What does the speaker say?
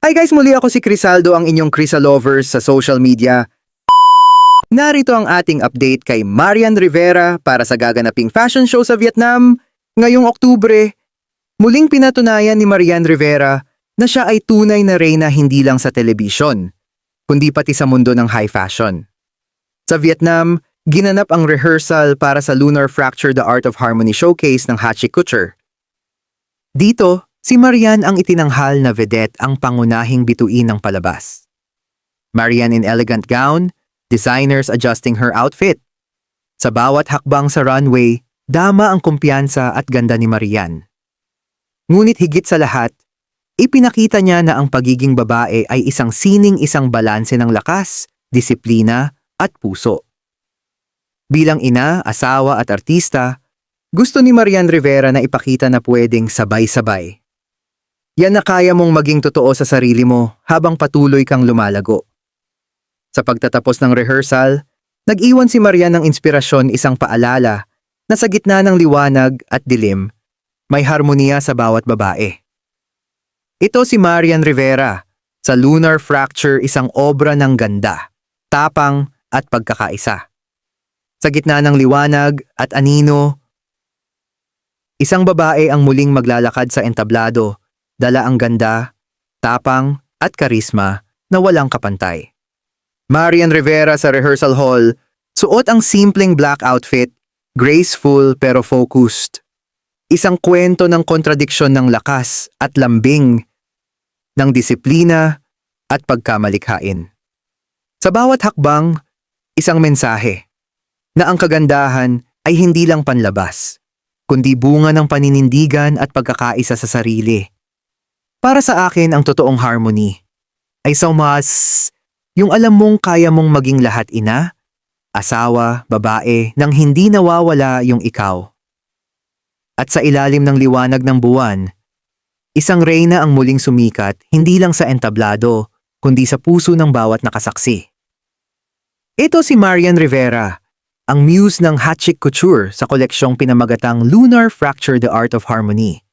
Hi guys, muli ako si Crisaldo, ang inyong Crisa lovers sa social media. Narito ang ating update kay Marian Rivera para sa gaganaping fashion show sa Vietnam ngayong Oktubre. Muling pinatunayan ni Marian Rivera na siya ay tunay na reyna hindi lang sa telebisyon, kundi pati sa mundo ng high fashion. Sa Vietnam, ginanap ang rehearsal para sa Lunar Fracture The Art of Harmony Showcase ng Hatchie Couture. Dito, si Marian ang itinanghal na vedette ang pangunahing bituin ng palabas. Marian in elegant gown, designers adjusting her outfit. Sa bawat hakbang sa runway, dama ang kumpiyansa at ganda ni Marian. Ngunit higit sa lahat, ipinakita niya na ang pagiging babae ay isang sining-isang balanse ng lakas, disiplina at puso. Bilang ina, asawa at artista, gusto ni Marian Rivera na ipakita na pwedeng sabay-sabay. Yan na kaya mong maging totoo sa sarili mo habang patuloy kang lumalago. Sa pagtatapos ng rehearsal, nag-iwan si Marian ng inspirasyon, isang paalala na sa gitna ng liwanag at dilim, may harmonia sa bawat babae. Ito si Marian Rivera, sa Lunar Fracture, isang obra ng ganda, tapang at pagkakaisa. Sa gitna ng liwanag at anino, isang babae ang muling maglalakad sa entablado, dala ang ganda, tapang at karisma na walang kapantay. Marian Rivera sa rehearsal hall, suot ang simpleng black outfit, graceful pero focused. Isang kwento ng kontradiksyon ng lakas at lambing, ng disiplina at pagkamalikhain. Sa bawat hakbang, isang mensahe na ang kagandahan ay hindi lang panlabas, kundi bunga ng paninindigan at pagkakaisa sa sarili. Para sa akin, ang totoong harmony ay yung alam mong kaya mong maging lahat, ina, asawa, babae, nang hindi nawawala yung ikaw. At sa ilalim ng liwanag ng buwan, isang reyna ang muling sumikat hindi lang sa entablado, kundi sa puso ng bawat nakasaksi. Ito si Marian Rivera, ang muse ng Hatchie Couture sa koleksyong pinamagatang Lunar Fracture The Art of Harmony.